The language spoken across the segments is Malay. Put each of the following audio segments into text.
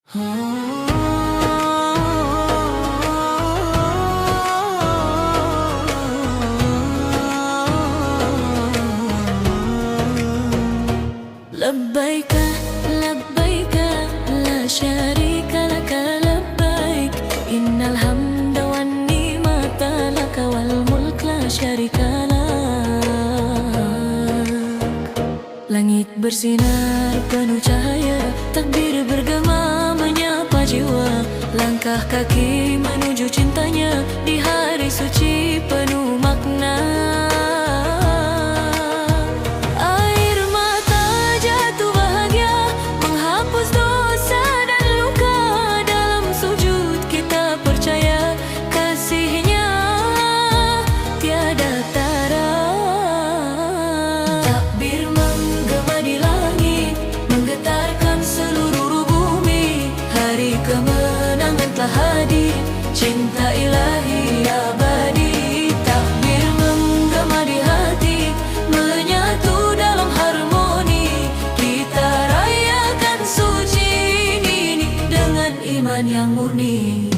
لبيك لبيك لا شريك لك لبيك إن الحمد والنعمة لك والملك لا شريك لك. Langit bersinar penuh cahaya, takbir bergema menyapa jiwa. Langkah kaki menuju cintanya di hari suci penuh makna. Air mata jatuh bahagia menghapus dosa dan luka. Dalam sujud kita percaya kasihnya tiada tara. Takbir menggema di langit, menggetarkan seluruh bumi. Hari kemenangan telah hadir, cinta ilahi abadi. Takbir menggema di hati, menyatu dalam harmoni. Kita rayakan suci ini dengan iman yang murni.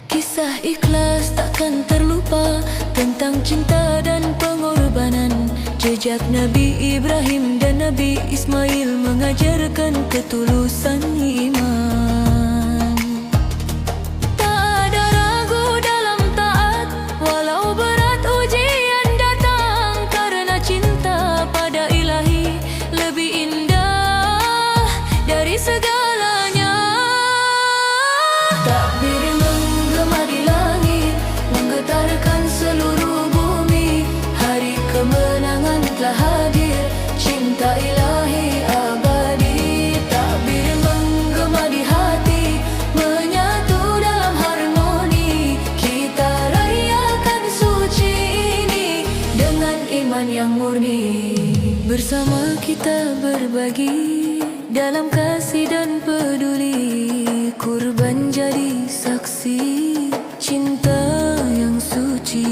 Kisah ikhlas takkan terlupa tentang cinta dan pengorbanan. Jejak Nabi Ibrahim dan Nabi Ismail mengajarkan ketulusan iman. Tak ada ragu dalam taat walau berat ujian datang, karena cinta pada ilahi lebih indah dari segalanya. Takbir menggema di langit, menggetarkan seluruh bumi. Hari kemenangan telah hadir, cinta ilahi abadi. Takbir menggema di hati, menyatu dalam harmoni. Kita rayakan suci ini dengan iman yang murni. Bersama kita berbagi dalam kasih dan peduli. Kurban jadi saksi cinta yang suci.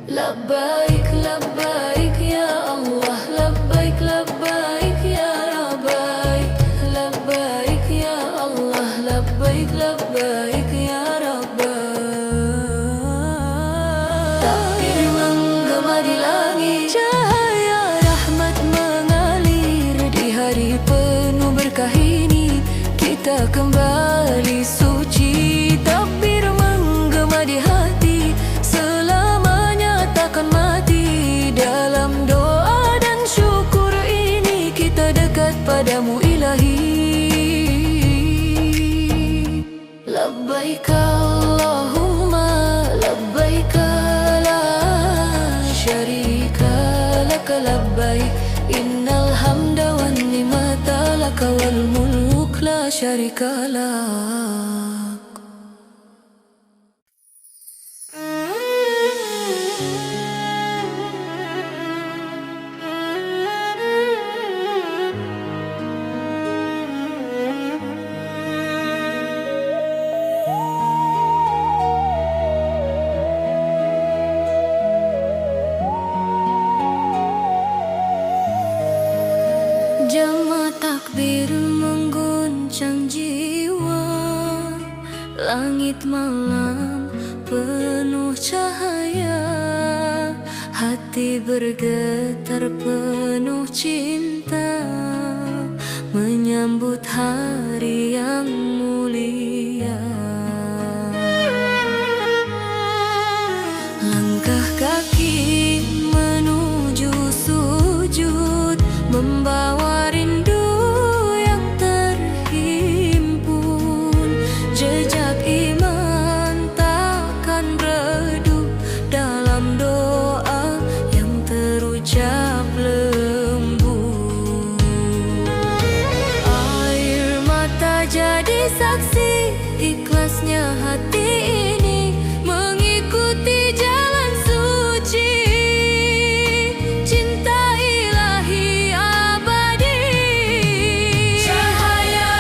Labbaik labbaik ya Allah, labbaik labbaik ya Rabbaik, labbaik ya Allah, labbaik labbaik ya Rabbaik. Takbir menggema di langit, cahaya rahmat mengalir. Di hari penuh berkah ini kita kembali suci. Takbir menggema di hati, selamanya takkan mati. Dalam doa dan syukur ini kita dekat padamu ilahi. Labbaik Allahumma labbaik la syarika lak labbaik innal hamda wan ni'mata lak wal mulk la syarika lak. Jama takbir mengguncang jiwa, langit malam penuh cahaya. Hati bergetar penuh cinta, menyambut hari yang mulia. Langkah kaki menuju sujud, membawa rindu yang terhimpun. Jejak iman takkan redup dalam doa yang terucap lembut. Air mata jadi saksi ikhlasnya hati ini mengikuti jalan suci. Cinta ilahi abadi, cahaya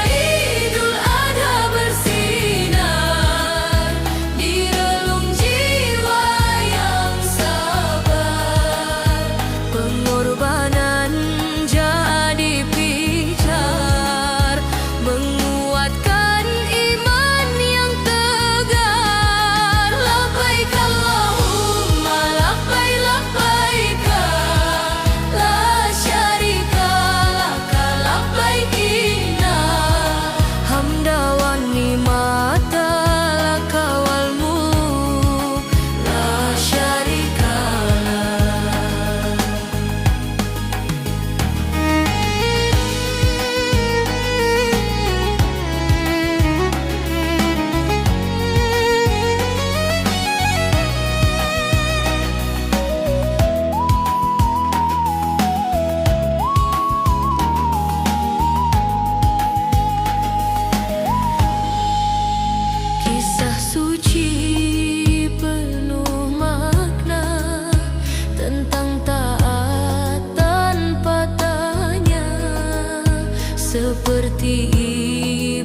seperti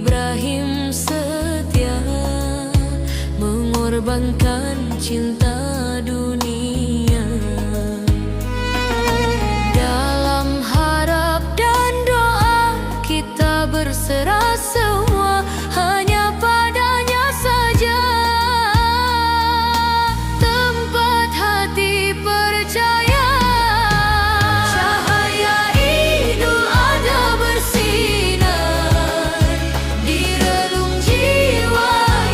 Ibrahim setia mengorbankan cinta dunia. Dalam harap dan doa kita berserah semua hanya padanya saja. Tempat hati percaya, cahaya Idul Adha bersinar di relung jiwa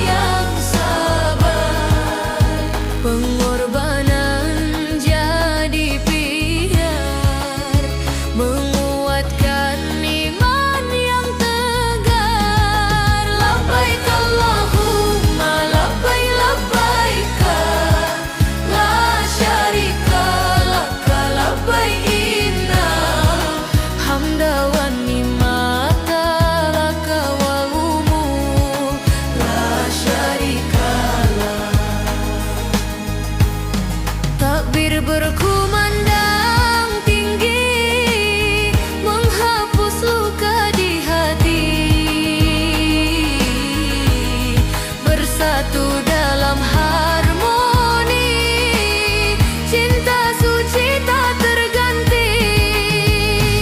yang sabar. Pengorbanan jadi piar, menguatkan iman yang tegar. Labbaik Allahumma labbaik labbaika la syarika laka labbaik innal hamda wan nimata laka wal mulk la syarika lak. Takbir berkumandang tinggi menghapus luka di hati. Bersatu dalam harmoni, cinta suci tak terganti.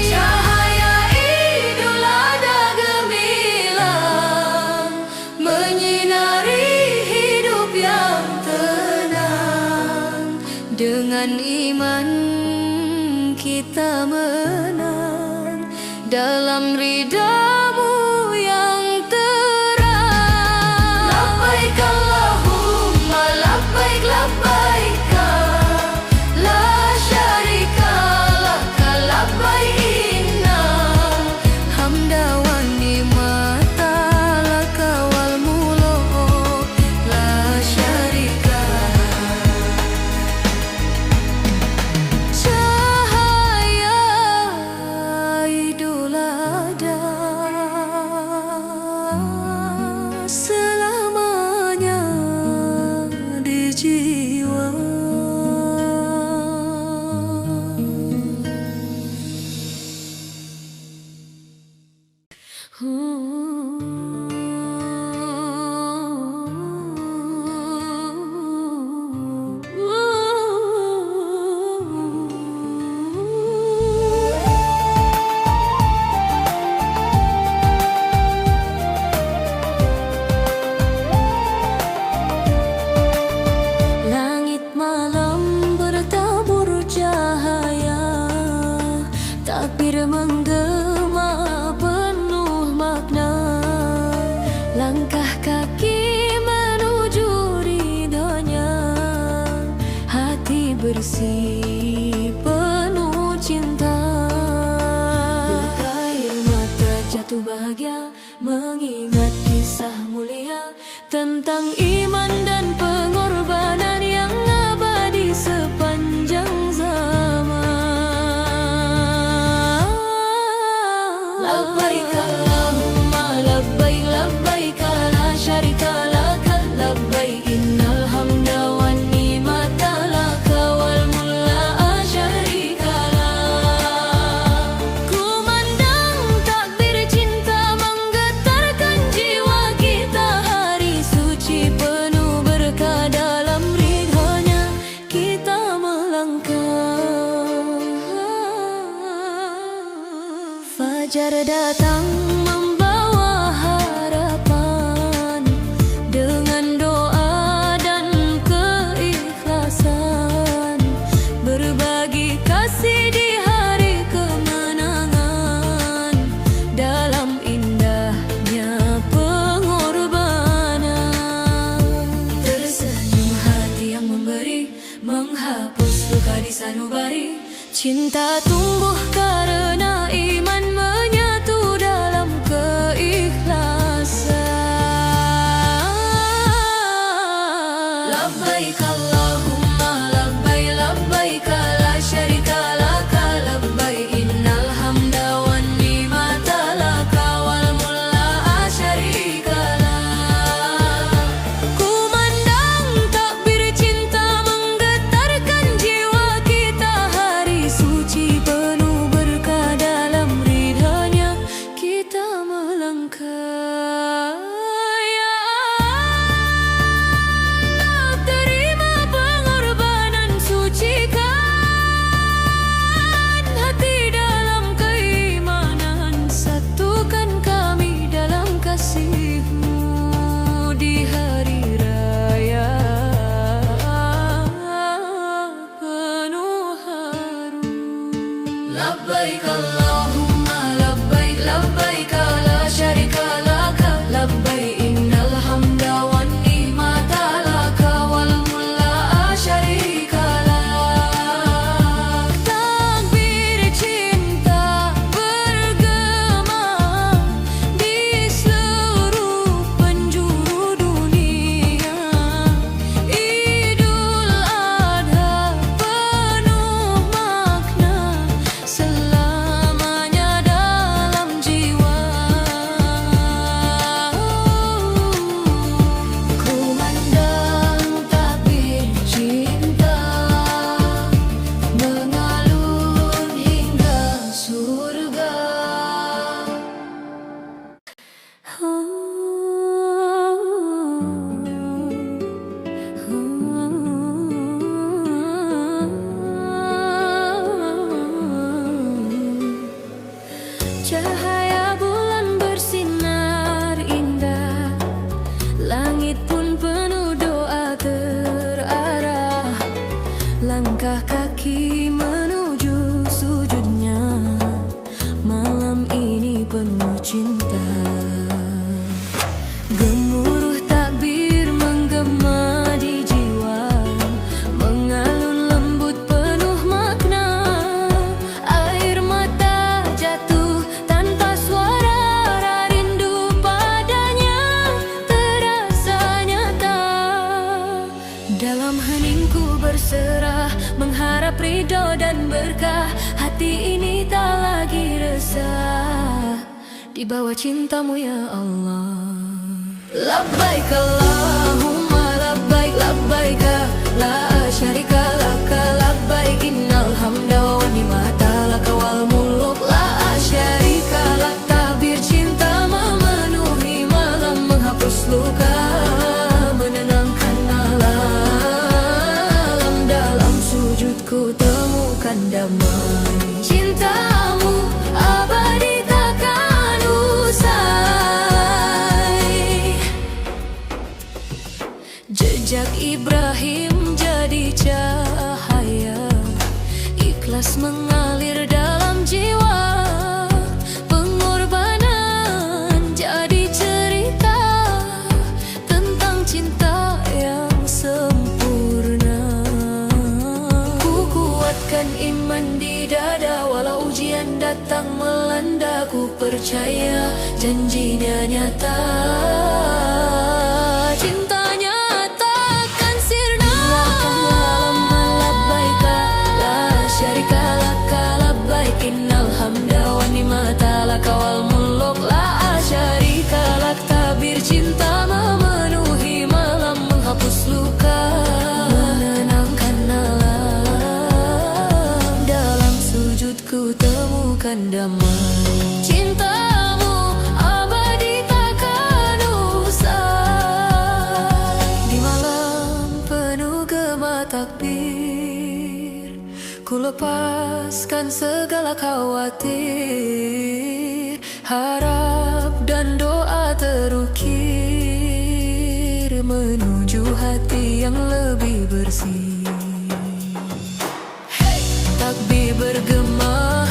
Cahaya Idul Adha gemilang menyinari hidup yang tenang. Dengan iman kita menang dalam ridhamu yang terang. Labbaik Allahumma labbaik labbaika la syarika laka labbaik innal hamda wan nimata laka wal mulk la syarika lak. Cahaya Idul Adha selamanya di jiwa. Langit malam bertabur cahaya, takbir menggema penuh makna. Langkah kaki menuju ridhonya, hati bersih penuh cinta. Berair mata jatuh bahagia mengingat kisah mulia tentang iman dan pengorbanan yang abadi sepanjang zaman. Labbaik Allahumma labbaik labbaika la syarika laka labbaik innal hamda wan nimata laka wal mulk la syarika lak. Kumandang takbir cinta menggetarkan jiwa kita. Hari suci penuh berkah dalam ridhonya kita melangkah. Fajar datang membawa harapan dengan doa dan keikhlasan, berbagi kasih di hari kemenangan dalam indahnya pengorbanan. Tersenyum hati yang memberi, menghapus luka di sanubari. Cinta tumbuh karena iman menyatu dalam keikhlasan. Labbaik Allahumma labbaik labbaika la syarika laka labbaik innal hamda wan nimata laka wal mulk la syarika lak. Kumandang takbir cinta menggetarkan jiwa kita. Hari suci Engkau, ya Allah, terima pengorbanan, sucikan hati dalam keimanan, satukan kami dalam kasih-Mu di hari raya penuh haru. Labbaik Allahumma labbaik, labbaik la syarika laka, labbaik innal hamda wan ni'mata laka wal mulk la syarika lak. Takbir cinta bergema di seluruh penjuru dunia. Idul Adha penuh makna, selamanya dalam jiwa. Kumandang takbir cinta mengalun hingga surga. Cahaya bulan bersinar indah, langit pun penuh doa terarah. Langkah kaki menuju sujudnya, malam ini penuh cinta. Gemuruh takbir menggema di jiwa, mengalun lembut penuh makna. Air mata jatuh tanpa suara, rindu padanya terasa nyata. Dalam heningku berserah, mengharap ridho dan berkah. Hati ini tak lagi resah di bawah cinta-Mu ya Allah. Labbaik Allahumma labbaik, labbaik la syarika laka, labbaik innal hamda wa ni'mata laka wal mulk la syarika lak. Tabir cinta memenuhi malam, menghapus luka, menenangkan alam. Dalam sujudku temukan damai, cinta-Mu abadi takkan usai. Jejak Ibrahim jadi cahaya, ikhlas mengalir dalam jiwa. Pengorbanan jadi cerita tentang cinta yang sempurna. Ku kuatkan iman di dada, walau ujian datang melanda. Ku percaya janjinya nyata, cintanya takkan sirna. Labbaik la syarika laka, labbaik innal hamda wa ni'mata laka wal mulk la syarika lak. Tabir cinta memenuhi malam, menghapus luka, menenangkan alam. Dalam sujudku temukan damai, cinta-Mu abadi takkan usai. Di malam penuh gema takbir, ku lepaskan segala khawatir. Harap dan doa terukir menuju hati yang lebih bersih. Takbir bergema,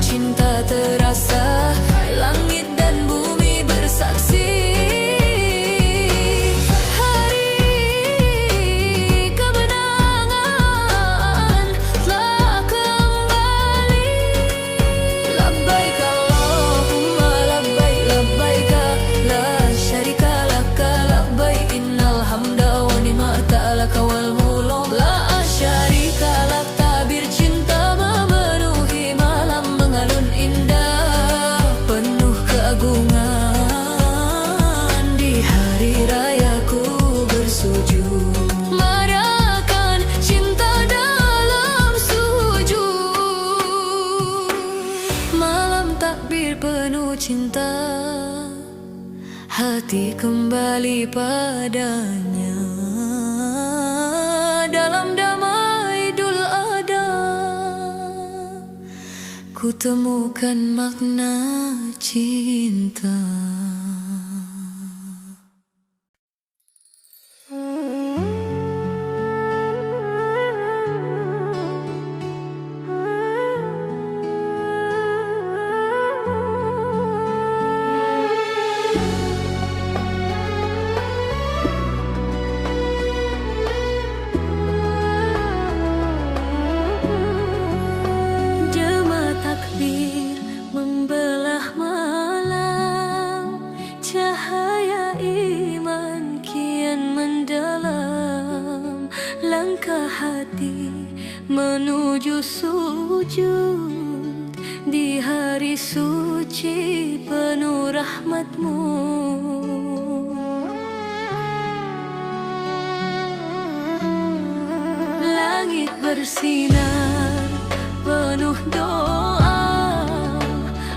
cinta terasa, langit dan bumi bersaksi. Hari kemenangan telah kembali. Labbaik Allahumma labbaik, labbaik la syarika laka, labbaik innal hamda wa ni'mata laka wal mulk la syarika lak. Tabir cinta memenuhi malam, mengalun indah. hati kembali padanya. Dalam damai Idul Adha ku temukan makna cinta. Langkah hati menuju sujud di hari suci penuh rahmat-Mu. Langit bersinar penuh doa,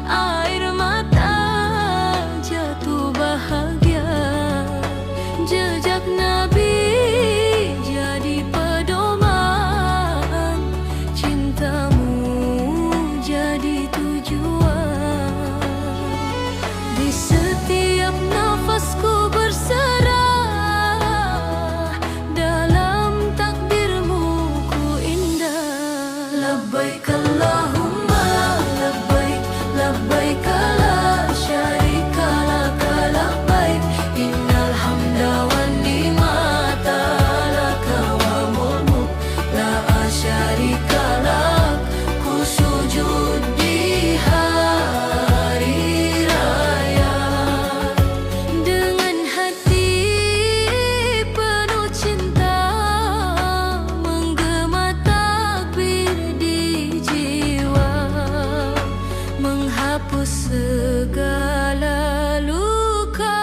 air mata jatuh bahagia, jejak Nabi Labbaik Allahumma labbaik, labbaik la syarika laka labbaik, innal hamda wan ni'mata laka wal mulk la syarika lak. Ku sujud di hari raya dengan hati penuh cinta, menggema takbir di jiwa, menghapus segala luka.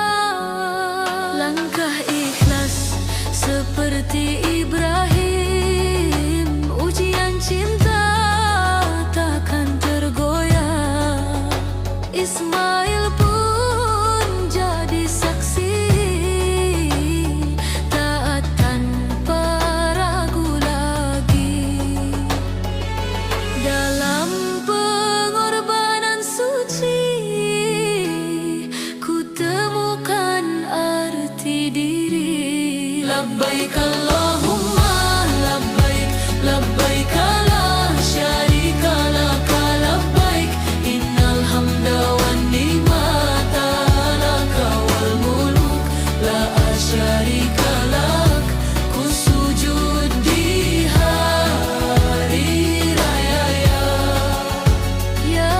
Langkah ikhlas seperti Ibrahim, ujian cinta takkan tergoyah. Ismail pun jadi saksi, taat tanpa ragu lagi. Dalam pengorbanan suci ku temukan arti diri. Labbaik Allahumma labbaik, labbaik la syarika laka labbaik, innal hamda wan ni'mata laka wal mulk la syarika lak. Ku sujud di hari raya Ya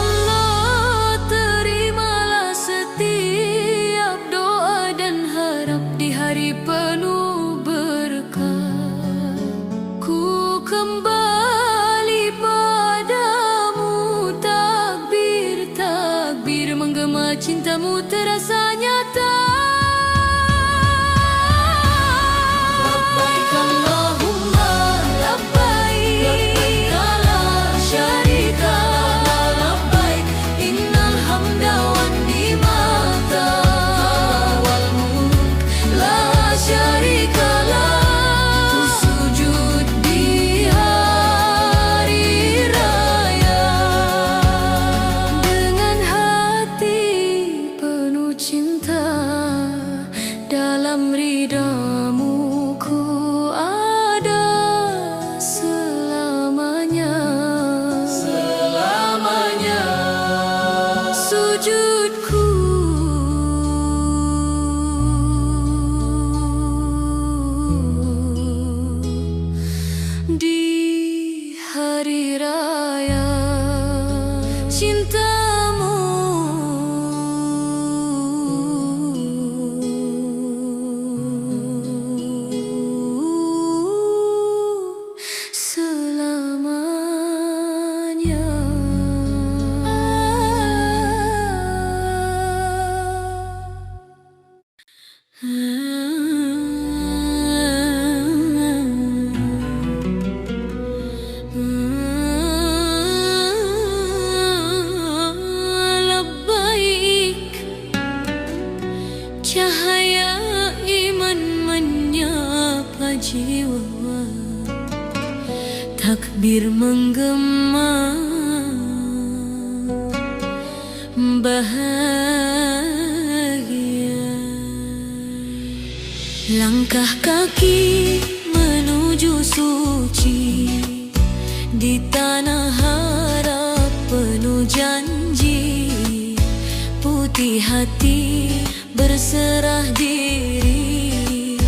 Allah, terimalah setiap doa dan harap di hari penuh berkah. Ku kembali padamu, takbir, takbir, menggema cintamu terasa nyata. Labbaik Allahumma labbaik, labbaik la syarika laka labbaik, innal hamda wan ni'mata wal mulk la syarika lak. Ku sujud di hari raya Dengan hati penuh cinta, dalam ridhamu ku ada selamanya. selamanya. Sujudku di hari raya cintamu selamanya. jiwa. Takbir menggema bahagia. Langkah kaki menuju suci di tanah harap penuh janji. Putih hati berserah diri,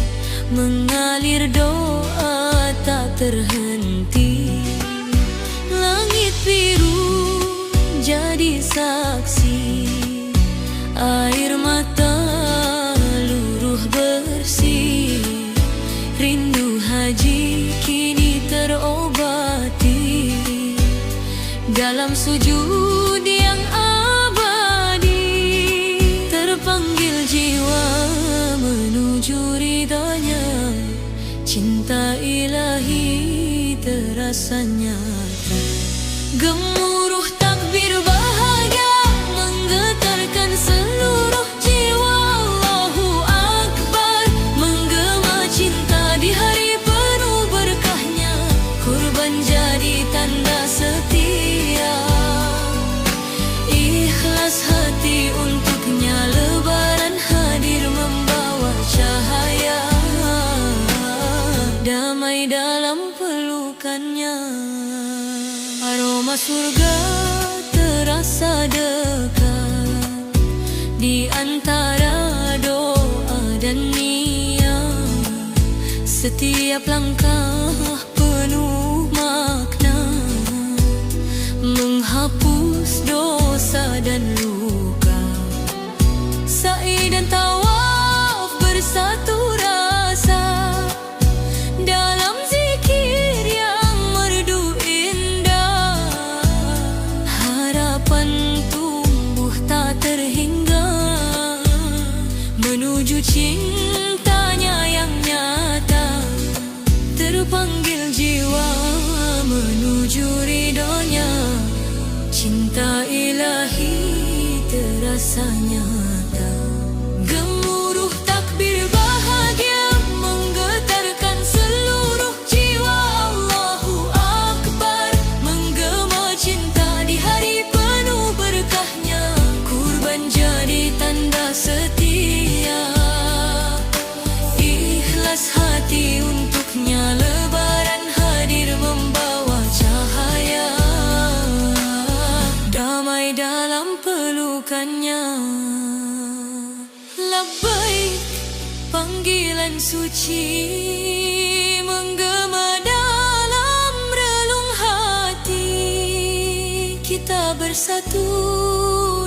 mengalir doa tak terhenti. Langit biru jadi saksi, air mata luruh bersih. Rindu haji kini terobati dalam sujud yang abadi. Terpanggil jiwa menuju ridhonya, cinta ilahi terasa nyata. Gemuruh takbir bahagia menggetarkan seluruh jiwa. Allahu Akbar, menggema cinta di hari penuh berkahnya. Kurban jadi tanda setia, ikhlas hati untuknya. Lebaran hadir membawa cahaya, damai dalam pelukannya. Aroma surga terasa dekat di antara doa dan niat. Setiap langkah penuh makna, menghapus dosa dan luka. Sa'i dan tawaf bersatu rasa dalam zikir yang merdu indah. Harapan tumbuh tak terhingga menuju cintanya yang nyata. Terpanggil jiwa menuju ridhonya, cinta ilahi terasa nyata. Gemuruh takbir bahagia menggetarkan seluruh jiwa. Allahu Akbar, menggema cinta di hari penuh berkahnya. Kurban jadi tanda setia, ikhlas hati untuknya. Lebaran hadir membawa cahaya, damai dalam pelukannya. Labbaik, panggilan suci menggema dalam relung hati. Kita bersatu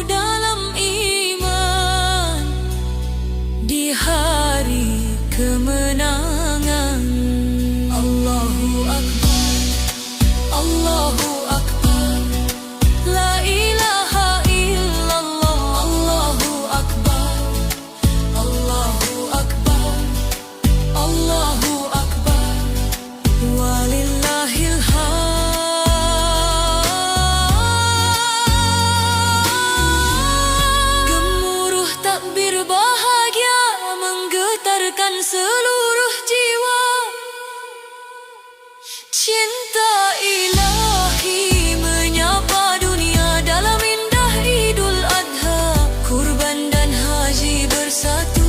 dalam iman di hari kemenangan. Allahu Akbar, Allahu Akbar, la ilaha illallah. Allahu Akbar, Allahu Akbar, Allahu Akbar, walillahil hamd. Gemuruh takbir bahagia menggetarkan seluruh jiwa. Cinta ilahi menyapa dunia dalam indah Idul Adha. Kurban dan haji bersatu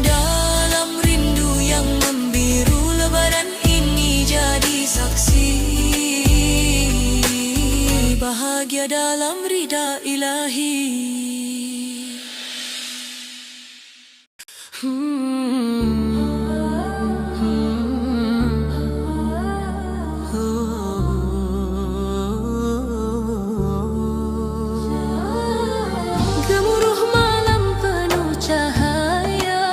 dalam rindu yang membiru. Lebaran ini jadi saksi, bahagia dalam ridha ilahi. Gemuruh malam penuh cahaya,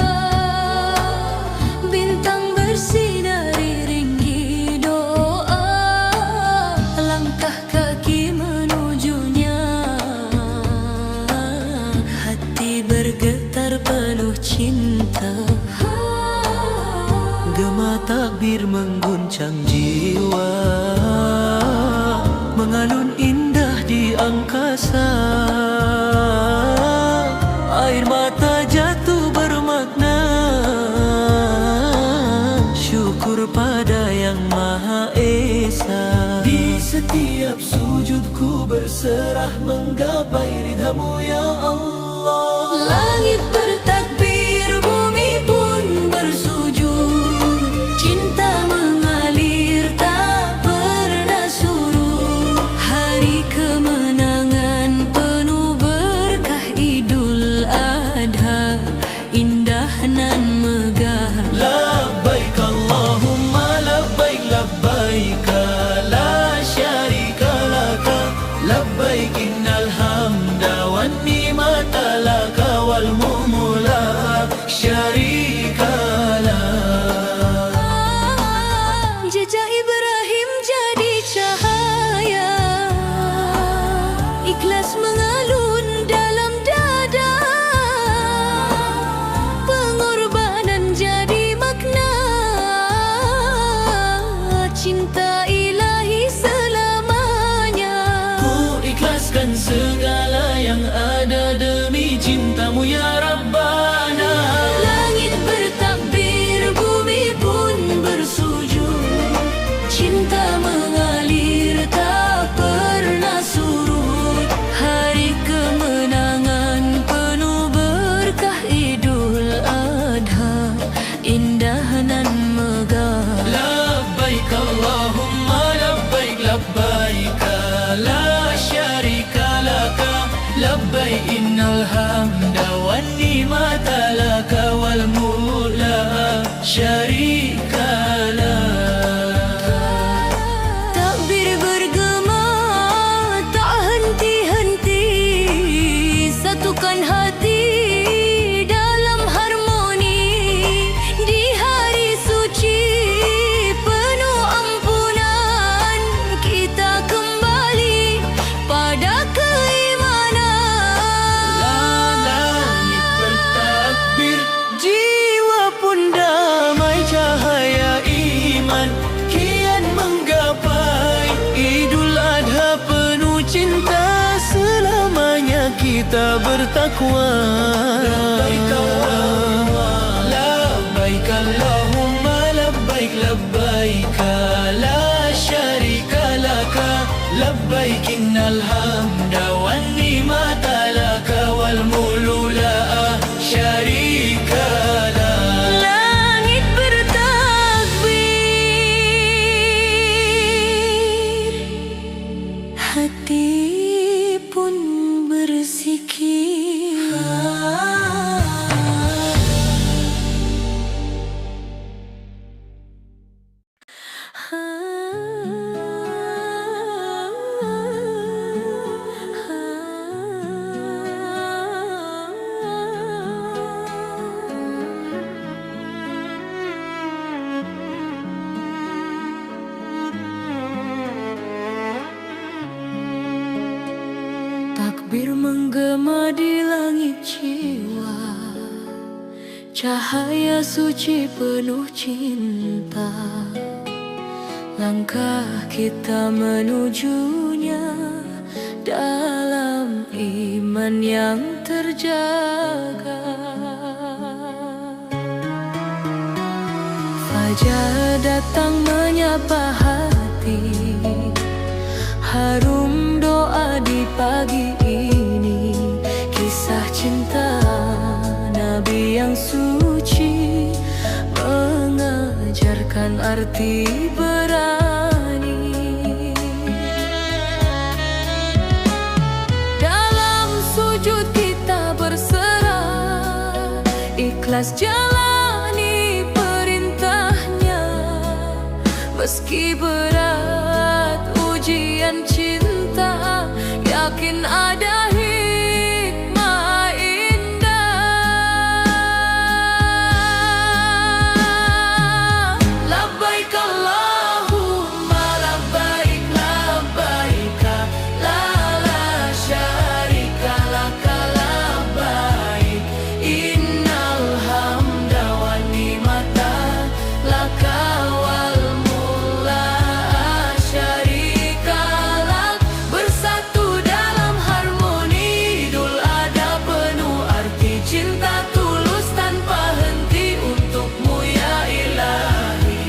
bintang bersinari ringgi doa. Langkah kaki menujunya, hati bergetar penuh cinta. Gema takbir mengguncang jiwa, mengalun indah di angkasa. Air mata jatuh bermakna berserah menggapai ridhamu ya Allah. Langit bertakbir, bumi pun bersujud. Cinta mengalir tak pernah surut. Hari kemenangan penuh berkah Idul Adha, indah nan megah. Labbaik Allahumma labbaik, labbaik la syarika laka, labbaik innal hamda wan ni'mata laka wal mulku la syarika lak. Jejak Ibrahim jadi cahaya, ikhlas mengalun dalam dada. Pengorbanan jadi makna, cinta ilahi selamanya. Ku ikhlaskan segala yang ada demi cintamu ya Rabbana. Langit bertakbir, bumi pun bersujud. Cinta mengalir tak pernah surut. Hari kemenangan penuh berkah Idul Adha, indah nan megah. Labbaik Allahumma labbaik, labbaik la syarika laka, labbaik innal hamda wan ni'mata laka wal mulku la syarika lak. Takbir bergema tak henti-henti, satukan hati dalam harmoni. Di hari suci penuh ampunan, kita kembali pada keimanan. Langit bertakbir, jiwa pun damai, cahaya iman kian menggapai. Idul Adha penuh cinta, selamanya kita bertakwa. Labbaik Allahumma labbaik, Allahumma labbaik, labbaik la syarika laka, labbaik innal hamda wan ni'mata laka wal mulku la syarika lak. Langit bertakbir, hati pun berzikir. Takbir menggema di langit jiwa, cahaya suci penuh cinta. Langkah kita menujunya dalam iman yang terjaga. Fajar datang menyapa hati, harum doa di pagi ini. Kisah cinta Nabi yang suci mengajarkan arti berani. Dalam sujud kita berserah, ikhlas jalani perintahnya. Meski berat ujian cinta, yakin ada hikmah indah. Labbaik Allahumma labbaik, labbaik la syarika laka, labbaik innal hamda wan ni'mata laka wal mulku la syarika lak. Bersatu dalam harmoni, Idul Adha penuh arti cinta tulus tanpa henti untukmu ya Ilahi.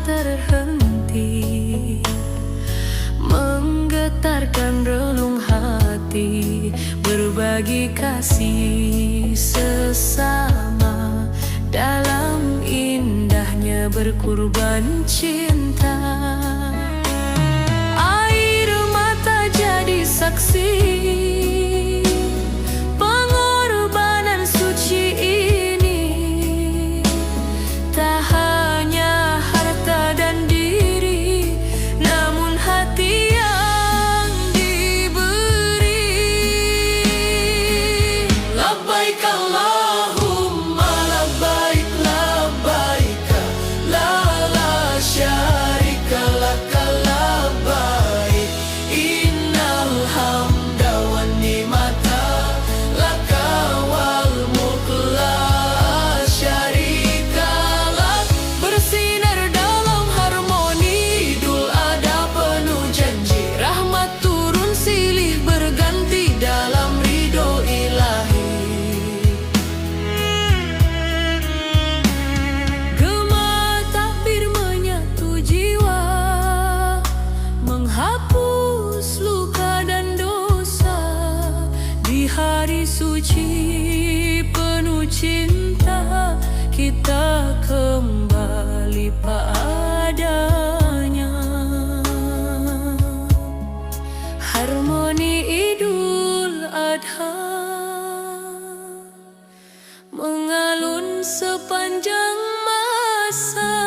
terhenti, menggetarkan relung hati, berbagi kasih sesama dalam indahnya berkurban cinta. Air mata jadi saksi pengorbanan suci ini, tak hanya harta dan diri, namun hati yang diberi. Labbaik Allahumma labbaik, labbaik la syarika lak, labbaik innal hamda wan ni'mata laka wal mulk la syarika lak. Bersinar dalam harmoni Idul Adha penuh janji, rahmat turun silih berganti dalam ridho ilahi. Gema takbir menyatu jiwa, menghapus luka dan dosa. Di hari suci penuh cinta, kita kembali padanya. Harmoni Idul Adha mengalun sepanjang masa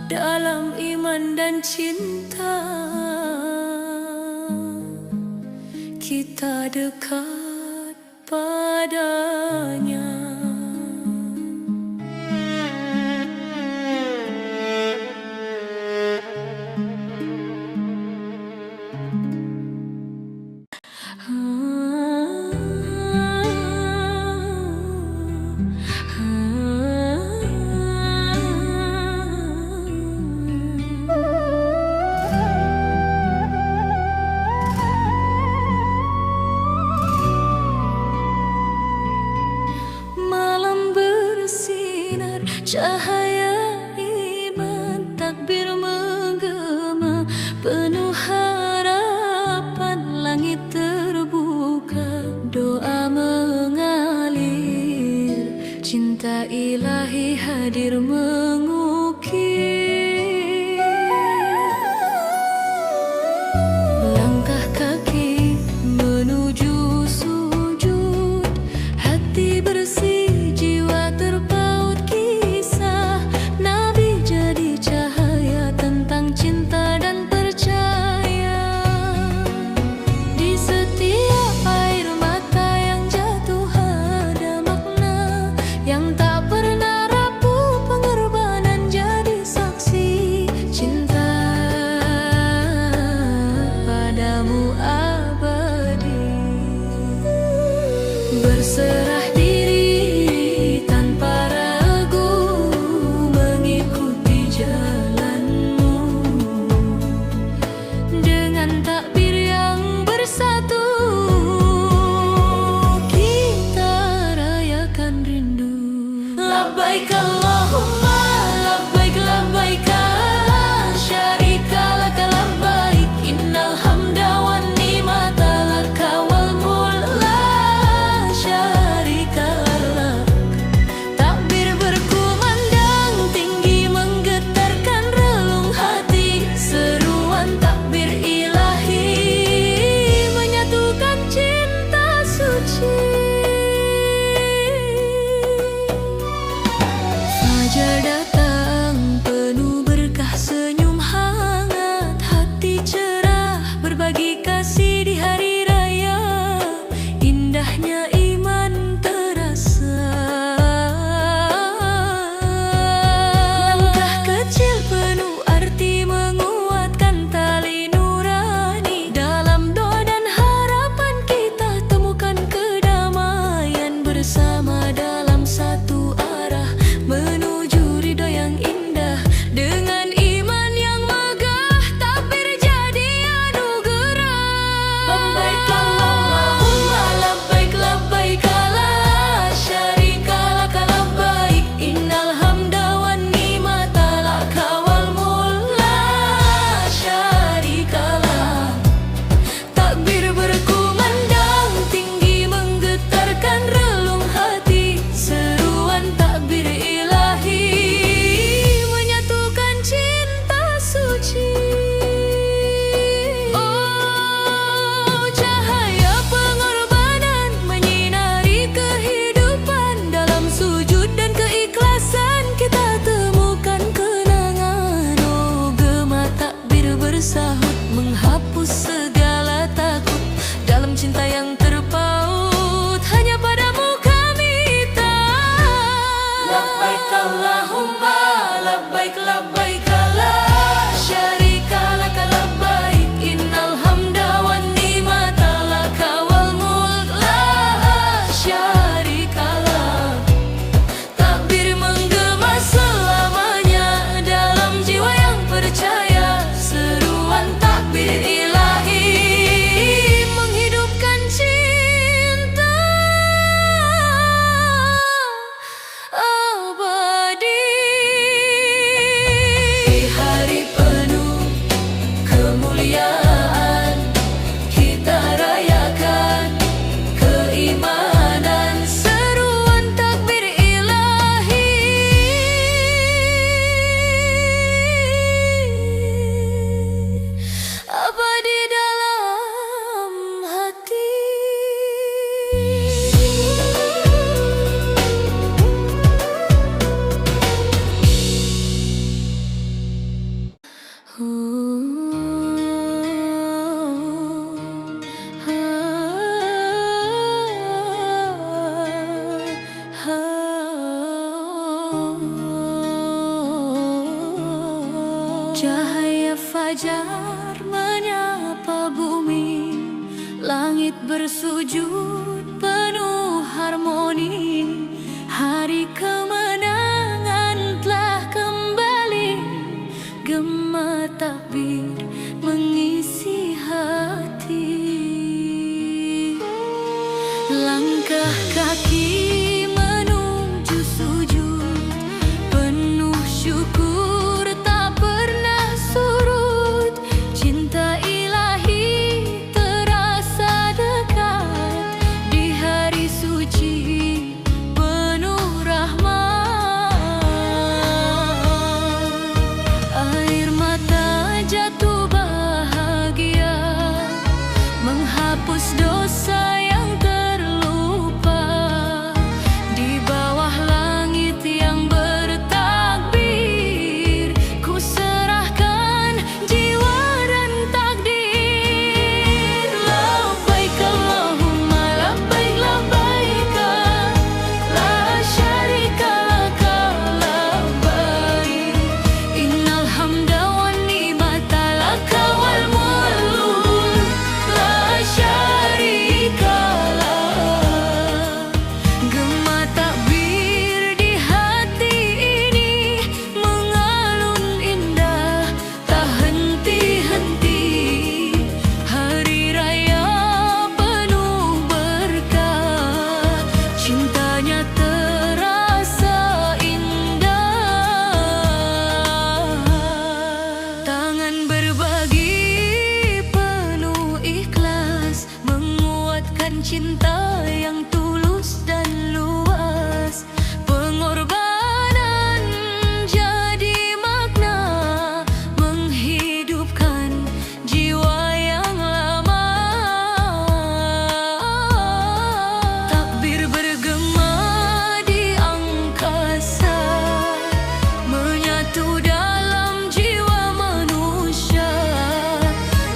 dalam iman dan cinta. Kita dekat padanya. Malam bersinar cahaya iman, takbir menggema penuh harapan, langit terbuka, doa mengalir, cinta ilahi hadir mengukir. Langkah kaki menuju sujud, hati bersih, jiwa terpaut kisah Nabi jadi cahaya tentang cinta dan percaya. Di setiap air mata yang jatuh ada makna yang tak pernah rapuh, pengorbanan jadi saksi. Cahaya fajar menyapa bumi, langit bersujud penuh harmoni. Hari kemenangan telah kembali, gema takbir mengisi hati. Langkah kaki menuju sujud, penuh syukur tak pernah surut. Cinta ilahi terasa dekat di hari suci penuh rahmat. Air mata jatuh bahagia, menghapus dosa yang terlupa. Di bawah langit yang bertakbir, ku serahkan jiwa dan takdir. Labbaik Allahumma labbaik labbaik, la syarika laka labbaik. Innal hamda wan ni'mata laka wal mulk, la syarika lak. Gema takbir di hati ini mengalun indah, tak henti-henti. Hari raya penuh berkah, cintanya terasa indah. Tangan berbagi penuh ikhlas, menguatkan cinta yang tulus dan luas. Pengorbanan jadi makna, menghidupkan jiwa yang lama. Takbir bergema di angkasa, menyatu dalam jiwa manusia.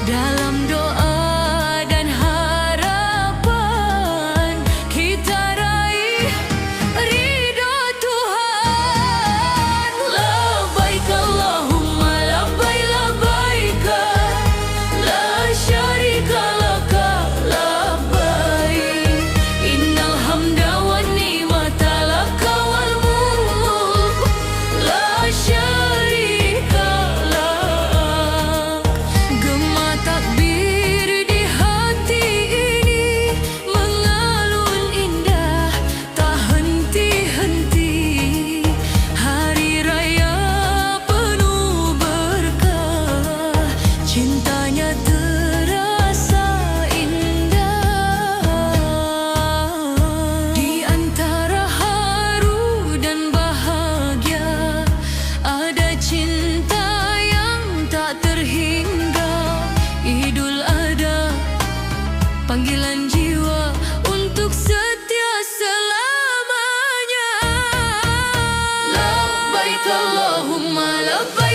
Dalam doa dan harapan, kita raih ridho Tuhan. Labbaik Allahumma labbaik labbaik, la syarika laka labbaik. Innal hamda wan ni'mata laka wal mulk, la syarika lak. Gema takbir di hati ini mengalun indah, tak henti-henti. Hari raya penuh berkah, cintanya terasa indah. Di antara haru dan bahagia, ada cinta yang tak terhingga. Idul Adha, panggilan jiwa untuk setia selamanya. Labbaik Allahumma labbaik